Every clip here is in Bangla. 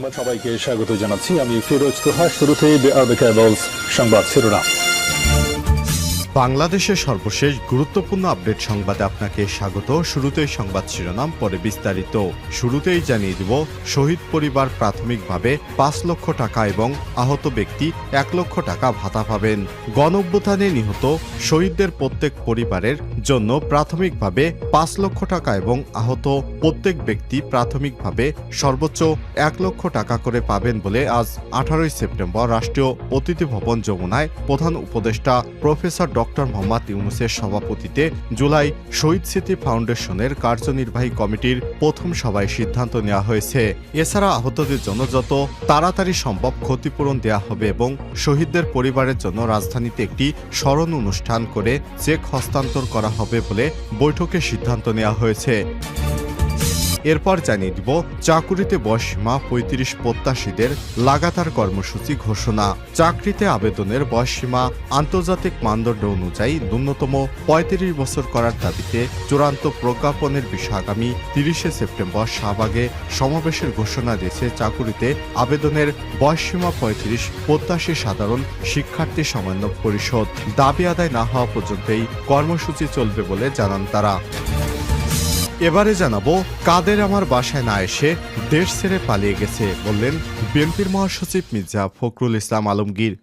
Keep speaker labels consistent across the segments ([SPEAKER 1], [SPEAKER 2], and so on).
[SPEAKER 1] সংবাদ সবাইকে স্বাগত জানাচ্ছি। আমি ফিরোজ তোহা। শুরুতেই সংবাদ শিরোনাম।
[SPEAKER 2] বাংলাদেশের সর্বশেষ গুরুত্বপূর্ণ আপডেট সংবাদে আপনাকে স্বাগত। শুরুতেই সংবাদ শিরোনাম, পরে বিস্তারিত। শুরুতেই জানিয়ে দিব, শহীদ পরিবার প্রাথমিকভাবে ৫ লক্ষ টাকা এবং আহত ব্যক্তি ১ লক্ষ টাকা ভাতা পাবেন। গণঅভ্যুত্থানে নিহত শহীদদের প্রত্যেক পরিবারের জন্য প্রাথমিকভাবে ৫ লক্ষ টাকা এবং আহত প্রত্যেক ব্যক্তি প্রাথমিকভাবে সর্বোচ্চ ১ লক্ষ টাকা করে পাবেন বলে আজ ১৮ সেপ্টেম্বর রাষ্ট্রীয় অতিথি ভবন যমুনায় প্রধান উপদেষ্টা প্রফেসর ডক্টর মোহাম্মদ ইউনূসের সভাপতিত্বে জুলাই শহীদ স্মৃতি ফাউন্ডেশনের কার্যনির্বাহী কমিটির প্রথম সভায় সিদ্ধান্ত নেওয়া হয়েছে। এছাড়া আহতদের জন্য যত তাড়াতাড়ি সম্ভব ক্ষতিপূরণ দেওয়া হবে এবং শহীদদের পরিবারের জন্য রাজধানীতে একটি স্মরণ অনুষ্ঠান করে চেক হস্তান্তর করা হবে বলে বৈঠকে সিদ্ধান্ত নেওয়া হয়েছে। এরপর জানিয়ে দিব, চাকুরিতে বয়সসীমা ৩৫ প্রত্যাশীদের লাগাতার কর্মসূচি ঘোষণা। চাকরিতে আবেদনের বয়সসীমা আন্তর্জাতিক মানদণ্ড অনুযায়ী ন্যূনতম ৩৫ বছর করার দাবিতে চূড়ান্ত প্রজ্ঞাপনের বিষয়ে আগামী ৩০ সেপ্টেম্বর শাহবাগে সমাবেশের ঘোষণা দিয়েছে চাকুরিতে আবেদনের বয়সসীমা ৩৫ প্রত্যাশী সাধারণ শিক্ষার্থী সমন্বয় পরিষদ। দাবি আদায় না হওয়া পর্যন্ত এই কর্মসূচি চলবে বলে জানান তারা। এবারে জানাবো, কাদের আমার বাসায় না এসে দেশ ছেড়ে পালিয়ে গেছে বললেন বিএনপির মহাসচিব মির্জা ফখরুল ইসলাম আলমগীর।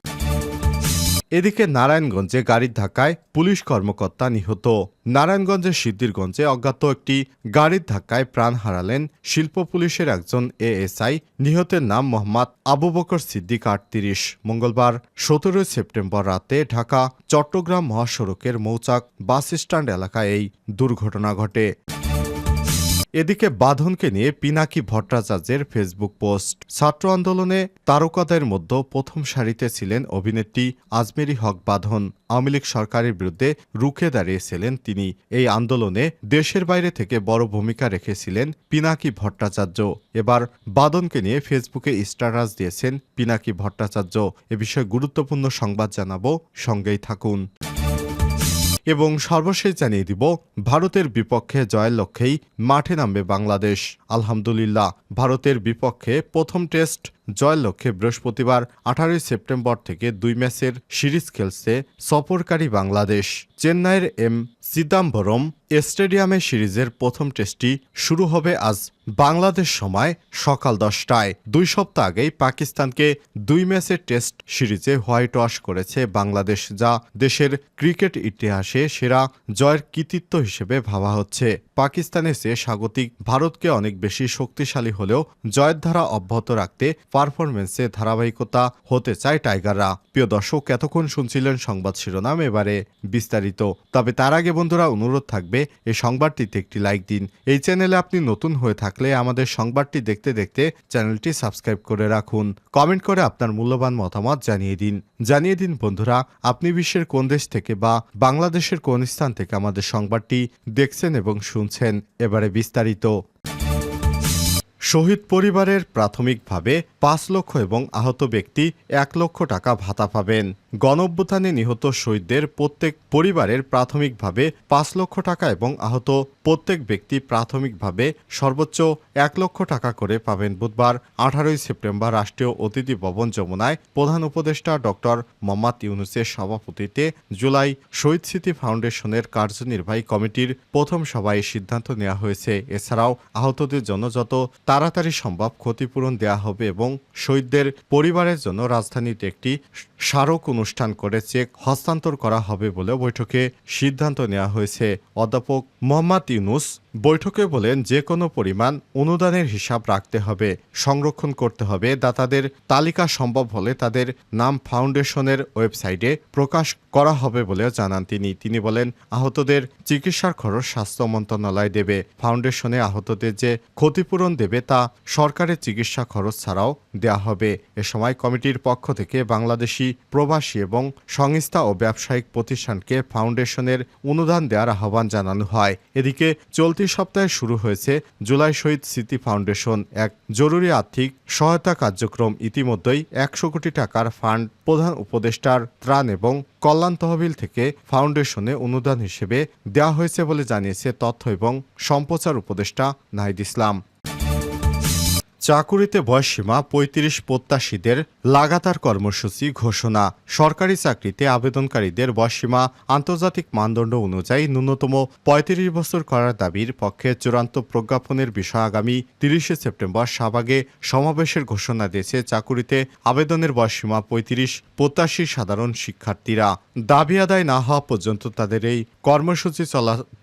[SPEAKER 2] এদিকে নারায়ণগঞ্জে গাড়ির ধাক্কায় পুলিশ কর্মকর্তা নিহত। নারায়ণগঞ্জের সিদ্ধিরগঞ্জে অজ্ঞাত একটি গাড়ির ধাক্কায় প্রাণ হারালেন শিল্প পুলিশের একজন এএসআই। নিহতের নাম মোহাম্মদ আবু বকর সিদ্দিক, ৩৮। মঙ্গলবার ১৭ সেপ্টেম্বর রাতে ঢাকা চট্টগ্রাম মহাসড়কের মৌচাক বাস স্ট্যান্ড এলাকায় এই দুর্ঘটনা ঘটে। এদিকে বাঁধনকে নিয়ে পিনাকি ভট্টাচার্যের ফেসবুক পোস্ট। ছাত্র আন্দোলনে তারকাদের মধ্যে প্রথম সারিতে ছিলেন অভিনেত্রী আজমেরী হক বাঁধন। আওয়ামী লীগ সরকারের বিরুদ্ধে রুখে দাঁড়িয়েছিলেন তিনি। এই আন্দোলনে দেশের বাইরে থেকে বড় ভূমিকা রেখেছিলেন পিনাকি ভট্টাচার্য। এবার বাঁধনকে নিয়ে ফেসবুকে স্ট্যাটাস দিয়েছেন পিনাকি ভট্টাচার্য। এ বিষয়ে গুরুত্বপূর্ণ সংবাদ জানাবো, সঙ্গেই থাকুন। এবং সর্বশেষ জানিয়ে দিব, ভারতের বিপক্ষে জয়ের লক্ষ্যেই মাঠে নামবে বাংলাদেশ। আলহামদুলিল্লাহ, ভারতের বিপক্ষে প্রথম টেস্ট জয়ের লক্ষ্যে বৃহস্পতিবার ১৮ সেপ্টেম্বর থেকে ২ ম্যাচের সিরিজ খেলছে সফরকারী বাংলাদেশ। চেন্নাইয়ের এম চিদাম্বরম স্টেডিয়ামে সিরিজের প্রথম টেস্টটি শুরু হবে আজ বাংলাদেশ সময় সকাল ১০টায়। ২ সপ্তাহ আগেই পাকিস্তানকে ২ ম্যাচের টেস্ট সিরিজে হোয়াইট ওয়াশ করেছে বাংলাদেশ, যা দেশের ক্রিকেট ইতিহাসে সেরা জয়ের কৃতিত্ব হিসেবে ভাবা হচ্ছে। পাকিস্তানের চেয়ে স্বাগতিক ভারতকে অনেক বেশি শক্তিশালী হলেও জয়ের ধারা অব্যাহত রাখতে পারফরমেন্সে ধারাবাহিকতা হতে চায় টাইগাররা। প্রিয় দর্শক, এতক্ষণ শুনছিলেন সংবাদ শিরোনাম, এবারে বিস্তারিত। তবে তার আগে বন্ধুরা, অনুরোধ থাকবে এই সংবাদটিতে একটি লাইক দিন। এই চ্যানেলে আপনি নতুন হয়ে থাকলে আমাদের সংবাদটি দেখতে দেখতে চ্যানেলটি সাবস্ক্রাইব করে রাখুন। কমেন্ট করে আপনার মূল্যবান মতামত জানিয়ে দিন বন্ধুরা, আপনি বিশ্বের কোন দেশ থেকে বা বাংলাদেশের কোন স্থান থেকে আমাদের সংবাদটি দেখছেন এবং শুনছেন। এবারে বিস্তারিত। শহীদ পরিবারের প্রাথমিকভাবে ৫ লক্ষ এবং আহত ব্যক্তি ১ লক্ষ টাকা ভাতা পাবেন। গণঅভ্যুত্থানে নিহত শহীদদের প্রত্যেক পরিবারের প্রাথমিকভাবে ৫ লক্ষ টাকা এবং আহত প্রত্যেক ব্যক্তি প্রাথমিকভাবে সর্বোচ্চ ১ লক্ষ টাকা করে পাবেন। বুধবার ১৮ সেপ্টেম্বর রাষ্ট্রীয় অতিথি ভবন যমুনায় প্রধান উপদেষ্টা ডক্টর মোহাম্মদ ইউনূসের সভাপতিত্বে জুলাই শহীদ স্মৃতি ফাউন্ডেশনের কার্যনির্বাহী কমিটির প্রথম সভায় সিদ্ধান্ত নেওয়া হয়েছে। এছাড়াও আহতদের জন্য যত তাড়াতাড়ি সম্ভব ক্ষতিপূরণ দেওয়া হবে এবং শহীদদের পরিবারের জন্য রাজধানীতে একটি স্মারক অনুষ্ঠান করে চেক হস্তান্তর করা হবে বলে বৈঠকে সিদ্ধান্ত নেওয়া হয়েছে। অধ্যাপক মোহাম্মদ ইউনূস বৈঠকে বলেন, যে কোনো পরিমাণ অনুদানের হিসাব রাখতে হবে, সংরক্ষণ করতে হবে। দাতাদের তালিকা সম্ভব হলে তাদের নাম ফাউন্ডেশনের ওয়েবসাইটে প্রকাশ করা হবে বলে জানান তিনি বলেন, আহতদের চিকিৎসার খরচ স্বাস্থ্য মন্ত্রণালয় দেবে। ফাউন্ডেশনে আহতদের যে ক্ষতিপূরণ দেবে তা সরকারের চিকিৎসা খরচ ছাড়াও দেয়া হবে। এ সময় কমিটির পক্ষ থেকে বাংলাদেশি প্রবাসী এবং সংস্থা ও ব্যবসায়িক প্রতিষ্ঠানকে ফাউন্ডেশনের অনুদান দেওয়ার আহ্বান জানানো হয়। এদিকে চলতি সপ্তাহে শুরু হয়েছে জুলাই শহীদ স্মৃতি ফাউন্ডেশন এক জরুরি আর্থিক সহায়তা কার্যক্রম। ইতিমধ্যেই ১০০ কোটি টাকার ফান্ড প্রধান উপদেষ্টার ত্রাণ এবং কল্যাণ তহবিল থেকে ফাউন্ডেশনে অনুদান হিসেবে দেওয়া হয়েছে বলে জানিয়েছে তথ্য এবং সম্প্রচার উপদেষ্টা নাহিদ ইসলাম। চাকুরিতে বয়সসীমা ৩৫ প্রত্যাশীদের লাগাতার কর্মসূচি ঘোষণা। সরকারি চাকরিতে আবেদনকারীদের বয়সসীমা আন্তর্জাতিক মানদণ্ড অনুযায়ী ন্যূনতম ৩৫ বছর করার দাবির পক্ষে চূড়ান্ত প্রজ্ঞাপনের বিষয় আগামী ৩০ সেপ্টেম্বর শাহবাগে সমাবেশের ঘোষণা দিয়েছে চাকুরিতে আবেদনের বয়সসীমা ৩৫ প্রত্যাশী সাধারণ শিক্ষার্থীরা। দাবি আদায় না হওয়া পর্যন্ত তাদের এই কর্মসূচি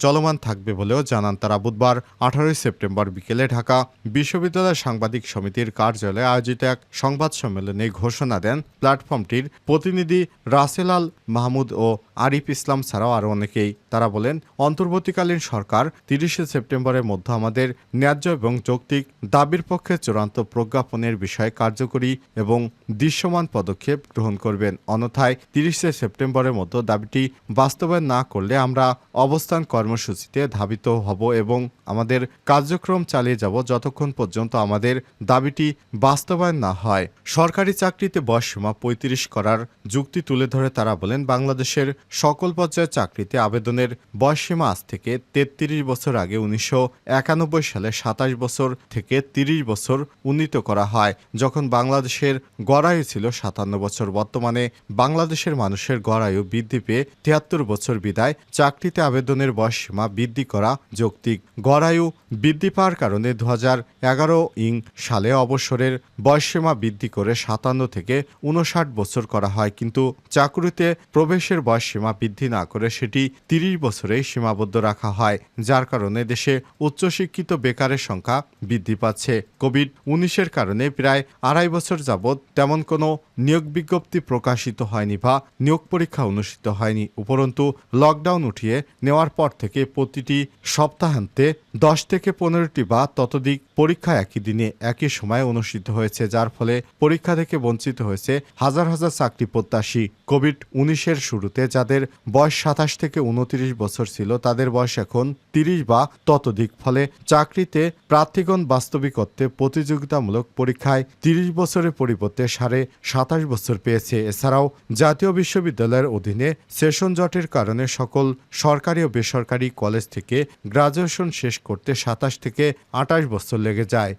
[SPEAKER 2] চলমান থাকবে বলেও জানান তারা। বুধবার ১৮ সেপ্টেম্বর বিকেলে ঢাকা বিশ্ববিদ্যালয় সাংবাদিক সমিতির কার্যালয়ে আয়োজিত এক সংবাদ সম্মেলনে ঘোষণা দেন প্ল্যাটফর্মটির প্রতিনিধি রাসেল আল মাহমুদ ও আরিফ ইসলাম ছাড়াও আরও অনেকেই। তারা বলেন, অন্তর্বর্তীকালীন সরকার ৩০ সেপ্টেম্বরের মধ্যে আমাদের ন্যায্য এবং যৌক্তিক দাবির পক্ষে চূড়ান্ত প্রজ্ঞাপনের বিষয়ে কার্যকরী এবং দৃশ্যমান পদক্ষেপ গ্রহণ করবেন। অন্যথায় ৩০ সেপ্টেম্বরের মধ্যে দাবিটি বাস্তবায়ন না করলে আমরা অবস্থান কর্মসূচিতে ধাবিত হব এবং আমাদের কার্যক্রম চালিয়ে যাব যতক্ষণ পর্যন্ত আমাদের দাবিটি বাস্তবায়ন না হয়। সরকারি চাকরিতে বয়সসীমা ৩৫ করার যুক্তি তুলে ধরে তারা বলেন, বাংলাদেশের সকল পর্যায়ের চাকরিতে আবেদনের বয়সসীমা আজ থেকে ৩৩ বছর আগে ১৯৯১ সালে ২৭ বছর থেকে ৩০ বছর উন্নীত করা হয়, যখন বাংলাদেশের গড় আয়ু ছিল ৫৭ বছর। বর্তমানে বাংলাদেশের মানুষের গড় আয়ু বৃদ্ধি পেয়ে ৭৩ বছর বিদায় চাকরিতে আবেদনের বয়সসীমা বৃদ্ধি করা যৌক্তিক। গড় আয়ু বৃদ্ধি পাওয়ার কারণে ২০১১ সালে অবসরের বয়সসীমা বৃদ্ধি করে ৫৭ থেকে ৫৯ বছর করা হয়, কিন্তু চাকুরিতে প্রবেশের বয়সসীমা বৃদ্ধি না করে সেটি ৩০ বছরেই সীমাবদ্ধ রাখা হয়, যার কারণে দেশে উচ্চশিক্ষিত বেকারের সংখ্যা বৃদ্ধি পাচ্ছে। কোভিড-১৯ কারণে প্রায় ২.৫ বছর যাবৎ তেমন কোনো নিয়োগ বিজ্ঞপ্তি প্রকাশিত হয়নি বা নিয়োগ পরীক্ষা অনুষ্ঠিত হয়নি। উপরন্তু লকডাউন উঠিয়ে নেওয়ার পর থেকে প্রতিটি সপ্তাহান্তে ১০ থেকে ১৫টি বা ততোধিক পরীক্ষা একই দিনে একই সময়ে অনুষ্ঠিত হয়েছে, যার ফলে পরীক্ষা থেকে বঞ্চিত হয়েছে হাজার হাজার চাকরি প্রত্যাশী। কোভিড-১৯ শুরুতে যাদের বয়স ২৭ থেকে ২৯ বছর ছিল তাদের বয়স এখন ৩০ বা ততোধিক। ফলে চাকরিতে প্রার্থীগণ বাস্তবিকত্বে প্রতিযোগিতামূলক পরীক্ষায় ৩০ বছরের পরিবর্তে ২৭.৫ বছর পেয়েছে। এছাড়াও জাতীয় বিশ্ববিদ্যালয়ের অধীনে সেশন জটের কারণে সকল সরকারি ও বেসরকারি কলেজ থেকে গ্রাজুয়েশন শেষ করতে ২৭ থেকে ২৮ বছর লেগে যায়।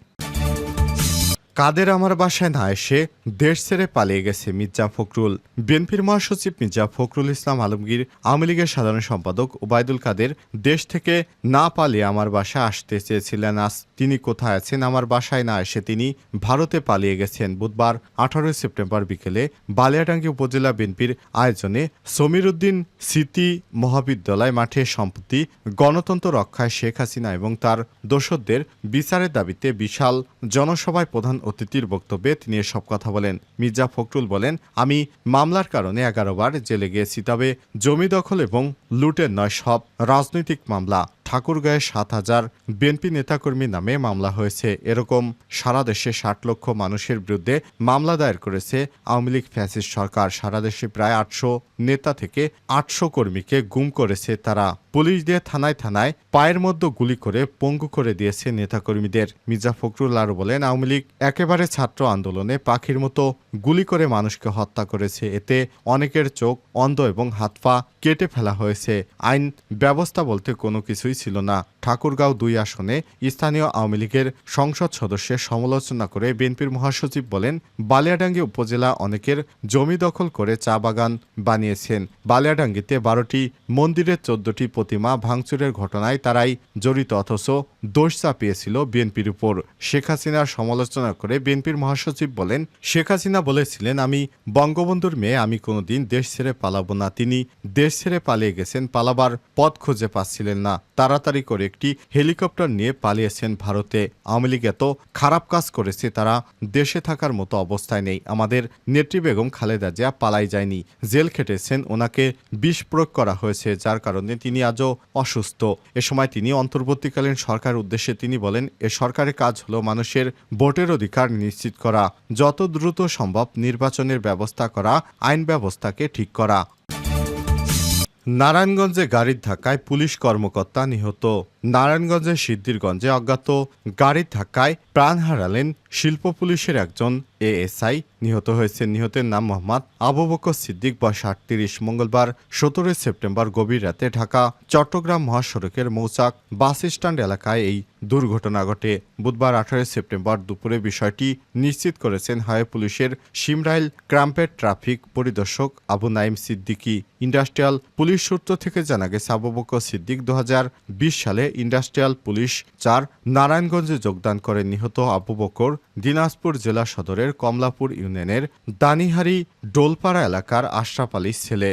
[SPEAKER 2] কাদের আমার বাসায় না এসে দেশ ছেড়ে পালিয়ে গেছে মির্জা ফখরুল। বিএনপির মহাসচিব মির্জা ফখরুল ইসলাম আলমগীর, আওয়ামী লীগের সাধারণ সম্পাদক ওবায়দুল কাদের দেশ থেকে না পালিয়ে আমার বাসায় আসতে চেয়েছিলেন। আজ তিনি কোথায় আছেন? আমার বাসায় না এসে তিনি ভারতে পালিয়ে গেছেন। বুধবার ১৮ সেপ্টেম্বর বিকেলে বালিয়াডাঙ্গি উপজেলা বিএনপির আয়োজনে সমীর উদ্দিন স্মৃতি মহাবিদ্যালয় মাঠে সম্প্রতি গণতন্ত্র রক্ষায় শেখ হাসিনা এবং তার দোসরদের বিচারের দাবিতে বিশাল জনসভায় প্রধান অতিথির বক্তব্যে তিনি এসব কথা বলেন। মির্জা ফখরুল বলেন, আমি মামলার কারণে ১১ বার জেলে গিয়েছি, তবে জমি দখল এবং লুটের নয়, সব রাজনৈতিক মামলা। ঠাকুরগাঁয়ে ৭,০০০ বিএনপি নেতাকর্মীর নামে মামলা হয়েছে। এরকম সারা দেশে ৬০ লক্ষ মানুষের বিরুদ্ধে মামলা দায়ের করেছে আওয়ামী লীগ ফ্যাসিস্ট সরকার। সারা দেশে প্রায় ৮০০ নেতা থেকে ৮০০ কর্মীকে গুম করেছে তারা। পুলিশ দিয়ে থানায় থানায় পায়ের মধ্যে গুলি করে পঙ্গু করে দিয়েছে নেতাকর্মীদের। মির্জা ফখরুল আরও বলেন, আওয়ামী লীগ একেবারে ছাত্র আন্দোলনে পাখির মতো গুলি করে মানুষকে হত্যা করেছে। এতে অনেকের চোখ অন্ধ এবং হাত পা কেটে ফেলা হয়েছে। আইন ব্যবস্থা বলতে কোনো কিছুই ছিল না। ঠাকুরগাঁও ২ আসনে স্থানীয় আওয়ামী লীগের সংসদ সদস্যের সমালোচনা করে বিএনপির মহাসচিব বলেন, বালিয়াডাঙ্গি উপজেলা অনেকের জমি দখল করে চা বাগান বানিয়েছেন। বালিয়াডাঙ্গিতে ১২টি মন্দিরের ১৪টি প্রতিমা ভাঙচুরের ঘটনায় তারাই জড়িত, অথচ দোষ চাপিয়েছিল বিএনপির উপর। শেখ হাসিনার সমালোচনা করে বিএনপির মহাসচিব বলেন, শেখ হাসিনা বলেছিলেন, আমি বঙ্গবন্ধুর মেয়ে, আমি কোনোদিন দেশ ছেড়ে পালাবো না। তিনি দেশ ছেড়ে পালিয়ে গেছেন, পালাবার পথ খুঁজে পাচ্ছিলেন না। তাড়াতাড়ি করে একটি হেলিকপ্টার নিয়ে পালিয়েছেন ভারতে। আওয়ামী লীগ এত খারাপ কাজ করেছে, তারা দেশে থাকার মতো অবস্থায় নেই। আমাদের নেত্রী বেগম খালেদা জিয়া পালাই যায়নি, জেল খেটেছেন, ওনাকে বিষ প্রয়োগ করা হয়েছে, যার কারণে তিনি আজও অসুস্থ। এ সময় তিনি অন্তর্বর্তীকালীন সরকারের উদ্দেশ্যে তিনি বলেন, এ সরকারের কাজ হলো মানুষের ভোটের অধিকার নিশ্চিত করা, যত দ্রুত সম্ভব নির্বাচনের ব্যবস্থা করা, আইন ব্যবস্থাকে ঠিক করা। নারায়ণগঞ্জে গাড়ির ধাক্কায় পুলিশ কর্মকর্তা নিহত। নারায়ণগঞ্জের সিদ্ধিরগঞ্জে অজ্ঞাত গাড়ির ধাক্কায় প্রাণ হারালেন শিল্প পুলিশের একজন এএসআই। নিহত হয়েছেন। নিহতের নাম মোহাম্মদ আবু বকর সিদ্দিক, বয়স ৩৮। মঙ্গলবার ১৭ সেপ্টেম্বর গভীর রাতে ঢাকা চট্টগ্রাম মহাসড়কের মৌচাক বাস স্ট্যান্ড এলাকায় এই দুর্ঘটনা ঘটে। বুধবার ১৮ সেপ্টেম্বর দুপুরে বিষয়টি নিশ্চিত করেছেন হাইওয়ে পুলিশের শিমরাইল ক্যাম্পের ট্রাফিক পরিদর্শক আবু নাইম সিদ্দিকী। ইন্ডাস্ট্রিয়াল পুলিশ সূত্র থেকে জানা গেছে, আবু বকর সিদ্দিক ২০২০ সালে ইন্ডাস্ট্রিয়াল পুলিশ ৪ নারায়ণগঞ্জে যোগদান করে। নিহত আবু বকর দিনাজপুর জেলা সদরের কমলাপুর ইউনিয়নের দানিহারি ডোলপাড়া এলাকার আশরাফ আলীর ছেলে।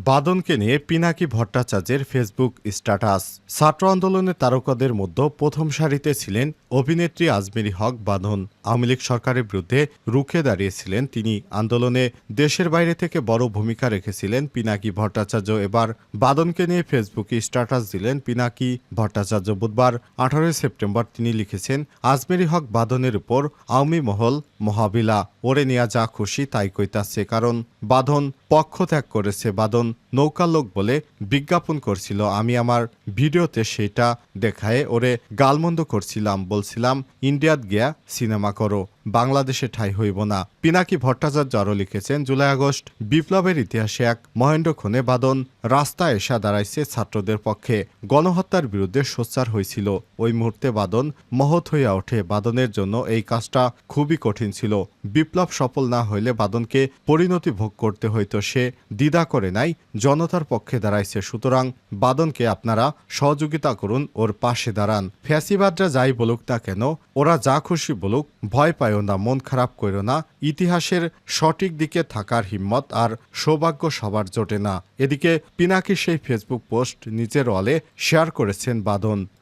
[SPEAKER 2] বাদনকে নিয়ে পিনাকি ভট্টাচার্যের ফেসবুক স্ট্যাটাস। ছাত্র আন্দোলনের তারকাদের মধ্যে প্রথম সারিতে ছিলেন অভিনেত্রী আজমেরী হক বাঁধন। আওয়ামী লীগ সরকারের বিরুদ্ধে রুখে দাঁড়িয়েছিলেন তিনি। আন্দোলনে দেশের বাইরে থেকে বড় ভূমিকা রেখেছিলেন পিনাকি ভট্টাচার্য। এবার বাদনকে নিয়ে ফেসবুকে স্ট্যাটাস দিলেন পিনাকি ভট্টাচার্য। বুধবার ১৮ সেপ্টেম্বর তিনি লিখেছেন, আজমেরী হক বাঁধনের উপর আওয়ামী মহল মহাবিলা ওরে নিয়া যা খুশি তাই কইতাছে, কারণ বাঁধন পক্ষ ত্যাগ করেছে। বাঁধন নৌকা লোক বলে বিজ্ঞাপন করছিল। আমি আমার ভিডিওতে সেটা দেখায় ওরে গালমন্দ করছিলাম, বলছিলাম ইন্ডিয়াত গিয়া সিনেমা করো, বাংলাদেশে ঠাঁই হইব না। পিনাকি ভট্টাচার্য আরও লিখেছেন, জুলাই আগস্ট বিপ্লবের ইতিহাসে এক মহেন্দ্রক্ষণে বাদন রাস্তায় এসে দাঁড়াইছে ছাত্রদের পক্ষে। গণহত্যার বিরুদ্ধে সোচ্চার হয়েছিল। ওই মুহূর্তে বাদন মহৎ হইয়া ওঠে। বাদনের জন্য এই কাজটা খুবই কঠিন ছিল। বিপ্লব সফল না হইলে বাদনকে পরিণতি ভোগ করতে হইতো। সে দ্বিধা করে নাই, জনতার পক্ষে দাঁড়াইছে। সুতরাং বাদনকে আপনারা সহযোগিতা করুন, ওর পাশে দাঁড়ান। ফ্যাসিবাদরা যাই বলুক না কেন, ওরা যা খুশি বলুক, ভয় পাইও না, মন খারাপ করো না। ইতিহাসের সঠিক দিকে থাকার হিম্মত আর সৌভাগ্য সবার জোটে না। এদিকে পিনাকি সেই ফেসবুক পোস্ট নিজের ওয়ালে শেয়ার করেছেন বাদন।